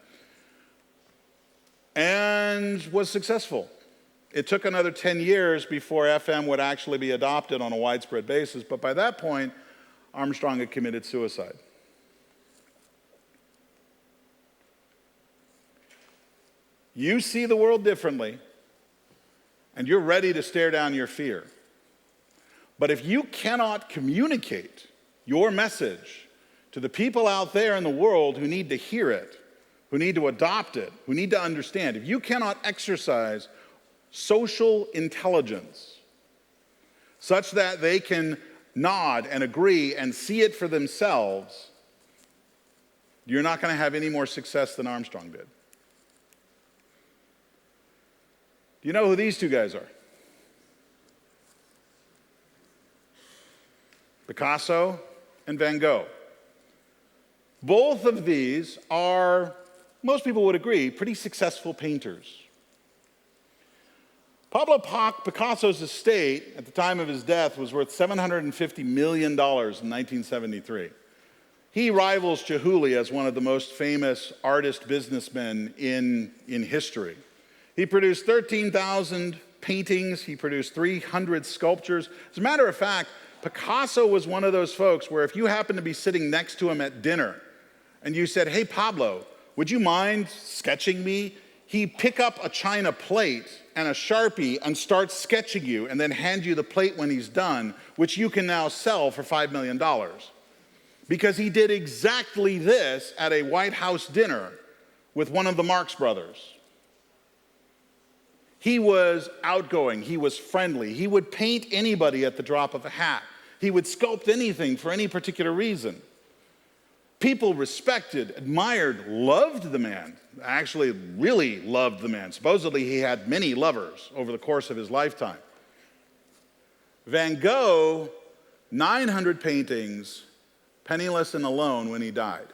and was successful. It took another 10 years before FM would actually be adopted on a widespread basis, but by that point, Armstrong had committed suicide. You see the world differently, and you're ready to stare down your fear. But if you cannot communicate your message to the people out there in the world who need to hear it, who need to adopt it, who need to understand, if you cannot exercise social intelligence such that they can nod and agree and see it for themselves, you're not going to have any more success than Armstrong did. You know who these two guys are? Picasso and Van Gogh. Both of these are, most people would agree, pretty successful painters. Pablo Picasso's estate at the time of his death was worth $750 million in 1973. He rivals Chihuly as one of the most famous artist businessmen in history. He produced 13,000 paintings. He produced 300 sculptures. As a matter of fact, Picasso was one of those folks where if you happened to be sitting next to him at dinner and you said, "Hey, Pablo, would you mind sketching me?" He'd pick up a china plate and a Sharpie and start sketching you and then hand you the plate when he's done, which you can now sell for $5 million. Because he did exactly this at a White House dinner with one of the Marx brothers. He was outgoing, he was friendly, he would paint anybody at the drop of a hat. He would sculpt anything for any particular reason. People respected, admired, loved the man. Actually, really loved the man. Supposedly, he had many lovers over the course of his lifetime. Van Gogh, 900 paintings, penniless and alone when he died.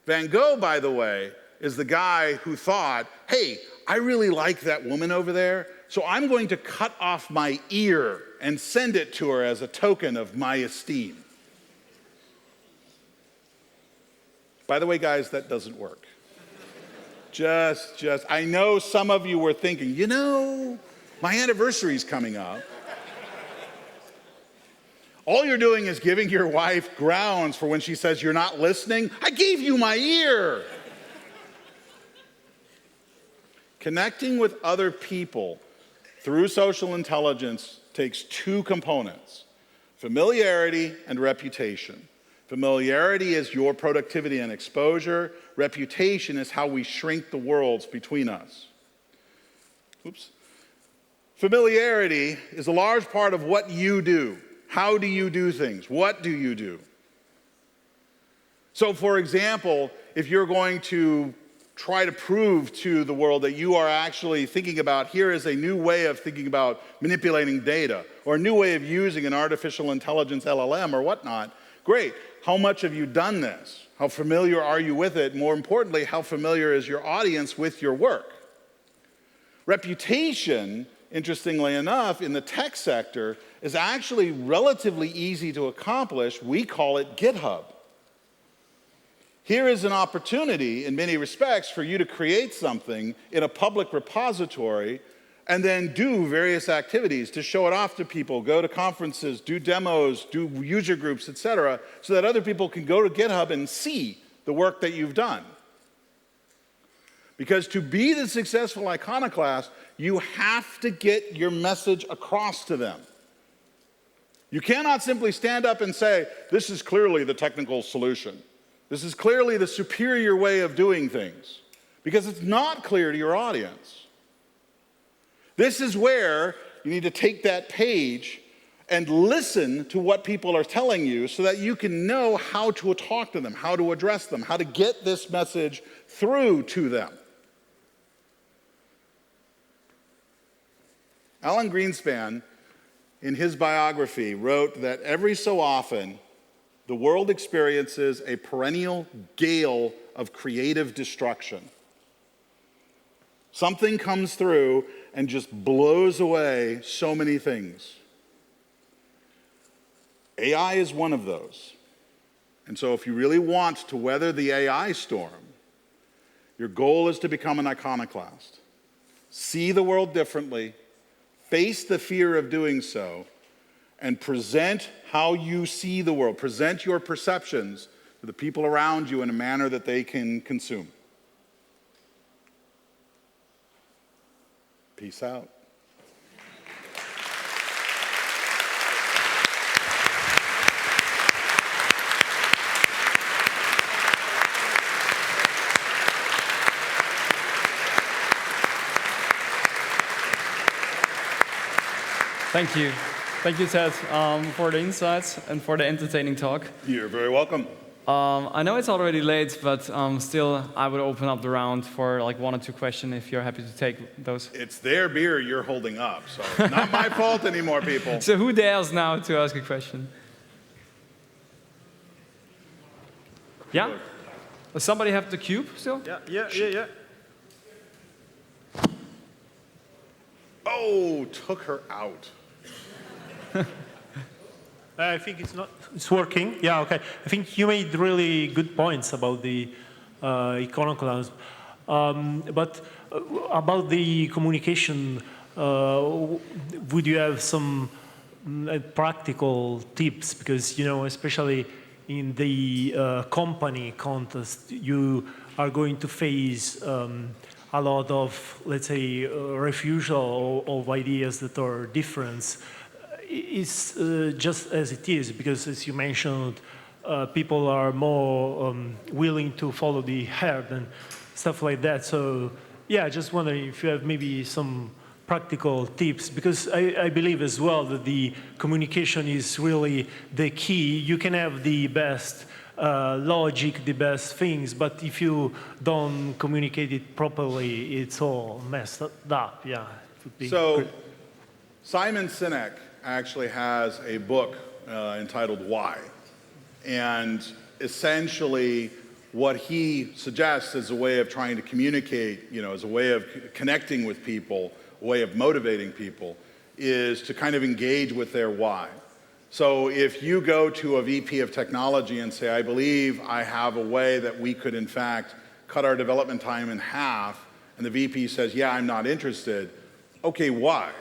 Van Gogh, by the way, is the guy who thought, "Hey, I really like that woman over there, so I'm going to cut off my ear and send it to her as a token of my esteem." By the way, guys, that doesn't work. I know some of you were thinking, you know, my anniversary's coming up. All you're doing is giving your wife grounds for when she says you're not listening. I gave you my ear. Connecting with other people through social intelligence takes two components: familiarity and reputation. Familiarity is your productivity and exposure. Reputation is how we shrink the worlds between us. Familiarity is a large part of what you do. How do you do things? What do you do? So, for example, if you're going to try to prove to the world that you are actually thinking about, here is a new way of thinking about manipulating data, or a new way of using an artificial intelligence LLM or whatnot, great. How much have you done this? How familiar are you with it? More importantly, how familiar is your audience with your work? Reputation, interestingly enough, in the tech sector is actually relatively easy to accomplish. We call it GitHub. Here is an opportunity, in many respects, for you to create something in a public repository and then do various activities to show it off to people, go to conferences, do demos, do user groups, etc., so that other people can go to GitHub and see the work that you've done. Because to be the successful iconoclast, you have to get your message across to them. You cannot simply stand up and say, "This is clearly the technical solution. This is clearly the superior way of doing things," because it's not clear to your audience. This is where you need to take that page and listen to what people are telling you so that you can know how to talk to them, how to address them, how to get this message through to them. Alan Greenspan, in his biography, wrote that every so often, the world experiences a perennial gale of creative destruction. Something comes through and just blows away so many things. AI is one of those. And so if you really want to weather the AI storm, your goal is to become an iconoclast. See the world differently, face the fear of doing so, and present how you see the world. Present your perceptions to the people around you in a manner that they can consume. Peace out. Thank you. Thank you, Ted, for the insights and for the entertaining talk. You're very welcome. I know it's already late, but still, I would open up the round for like 1 or 2 questions if you're happy to take those. It's their beer you're holding up, so not my fault anymore, people. So who dares now to ask a question? Yeah? Does somebody have the cube still? Yeah. Oh, took her out. I think it's working. Yeah, okay. I think you made really good points about the iconoclasm. But about the communication, would you have some practical tips? Because, you know, especially in the company context, you are going to face a lot of, let's say, refusal of ideas that are different. It's just as it is, because as you mentioned, people are more willing to follow the herd and stuff like that. So yeah, just wondering if you have maybe some practical tips, because I believe as well that the communication is really the key. You can have the best logic, the best things, but if you don't communicate it properly, it's all messed up. Yeah. It would be great. Simon Sinek actually has a book entitled Why. And essentially what he suggests as a way of trying to communicate, you know, as a way of connecting with people, a way of motivating people, is to kind of engage with their why. So if you go to a VP of technology and say, I believe I have a way that we could in fact cut our development time in half, and the VP says, yeah, I'm not interested, okay, why?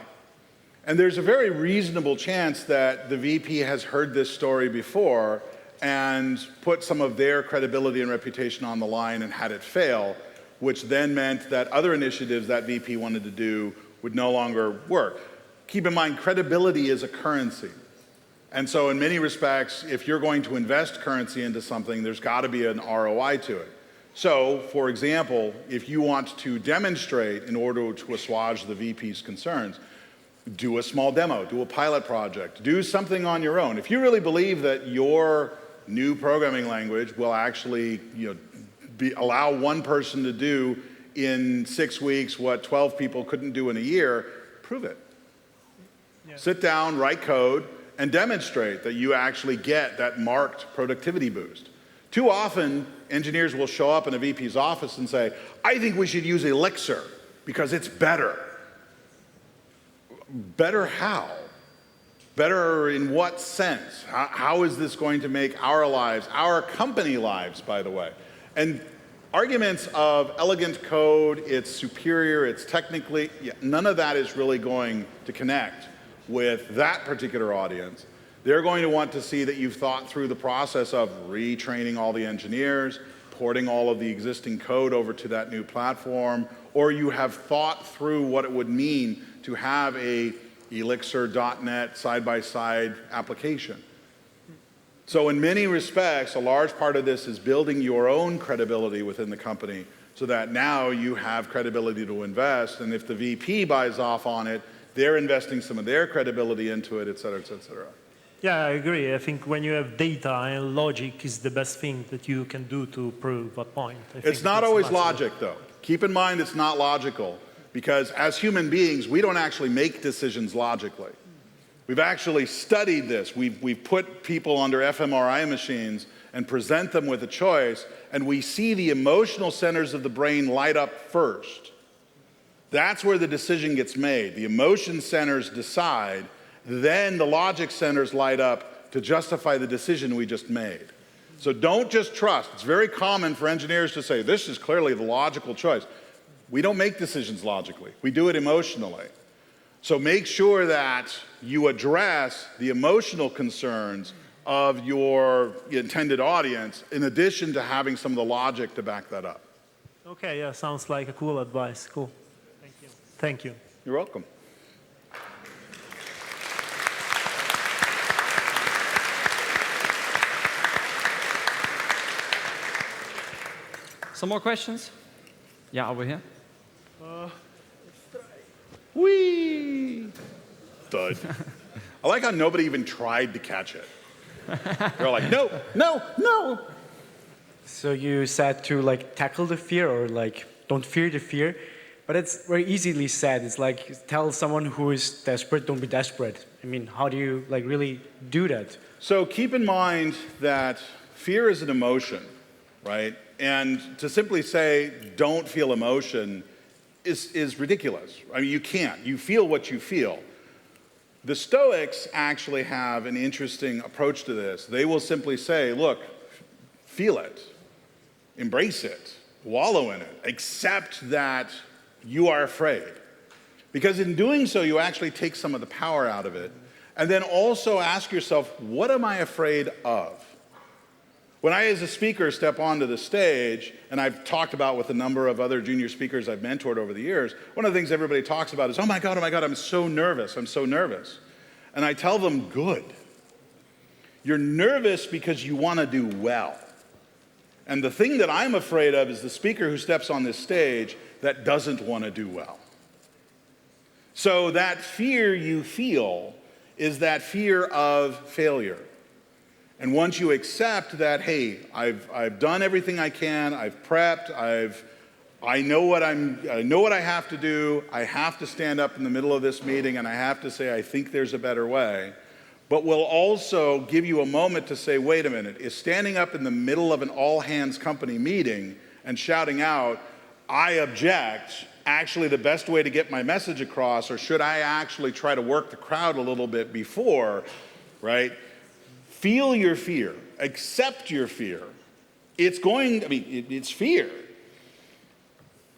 And there's a very reasonable chance that the VP has heard this story before and put some of their credibility and reputation on the line and had it fail, which then meant that other initiatives that VP wanted to do would no longer work. Keep in mind, credibility is a currency. And so in many respects, if you're going to invest currency into something, there's got to be an ROI to it. So, for example, if you want to demonstrate in order to assuage the VP's concerns, do a small demo, do a pilot project, do something on your own. If you really believe that your new programming language will actually, you know, allow one person to do in 6 weeks what 12 people couldn't do in a year, prove it. Yeah. Sit down, write code, and demonstrate that you actually get that marked productivity boost. Too often, engineers will show up in a VP's office and say, I think we should use Elixir because it's better. Better how? Better in what sense? How is this going to make our lives, our company lives, by the way? And arguments of elegant code, it's superior, it's technically, none of that is really going to connect with that particular audience. They're going to want to see that you've thought through the process of retraining all the engineers, porting all of the existing code over to that new platform, or you have thought through what it would mean to have a Elixir.NET side-by-side application. So in many respects, a large part of this is building your own credibility within the company so that now you have credibility to invest, and if the VP buys off on it, they're investing some of their credibility into it, et cetera, et cetera, et cetera. Yeah, I agree. I think when you have data and logic is the best thing that you can do to prove a point. It's not always logic, though. Keep in mind it's not logical, because as human beings, we don't actually make decisions logically. We've actually studied this. We've put people under fMRI machines and present them with a choice, and we see the emotional centers of the brain light up first. That's where the decision gets made. The emotion centers decide, then the logic centers light up to justify the decision we just made. So don't just trust. It's very common for engineers to say, this is clearly the logical choice. We don't make decisions logically. We do it emotionally. So make sure that you address the emotional concerns of your intended audience in addition to having some of the logic to back that up. Okay, yeah, sounds like a cool advice. Cool. Thank you. Thank you. You're welcome. Some more questions? Yeah, over here. Whee! Thud. I like how nobody even tried to catch it. They're like, no, no, no. So you said to like tackle the fear or like don't fear the fear, but it's very easily said. It's like tell someone who is desperate, don't be desperate. I mean, how do you like really do that? So keep in mind that fear is an emotion, right? And to simply say, don't feel emotion is ridiculous. I mean, you can't. You feel what you feel. The Stoics actually have an interesting approach to this. They will simply say, look, feel it, embrace it, wallow in it, accept that you are afraid. Because in doing so, you actually take some of the power out of it. And then also ask yourself, what am I afraid of? When I, as a speaker, step onto the stage, and I've talked about with a number of other junior speakers I've mentored over the years, one of the things everybody talks about is, oh my God, I'm so nervous, I'm so nervous. And I tell them, good. You're nervous because you want to do well. And the thing that I'm afraid of is the speaker who steps on this stage that doesn't want to do well. So that fear you feel is that fear of failure. And once you accept that, hey, I've done everything I can, I've prepped, I know what I have to do, I have to stand up in the middle of this meeting and I have to say, I think there's a better way. But we'll also give you a moment to say, wait a minute, is standing up in the middle of an all-hands company meeting and shouting out, I object, actually the best way to get my message across, or should I actually try to work the crowd a little bit before, right? Feel your fear, accept your fear. It's fear.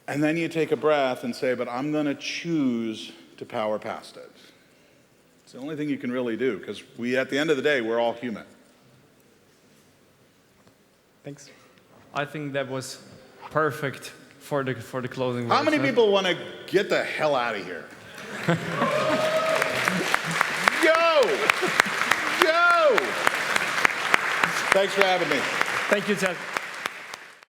And then you take a breath and say, but I'm going to choose to power past it. It's the only thing you can really do, because at the end of the day, we're all human. Thanks. I think that was perfect for the closing words. How many people want to get the hell out of here? Go! Thanks for having me. Thank you, Ted.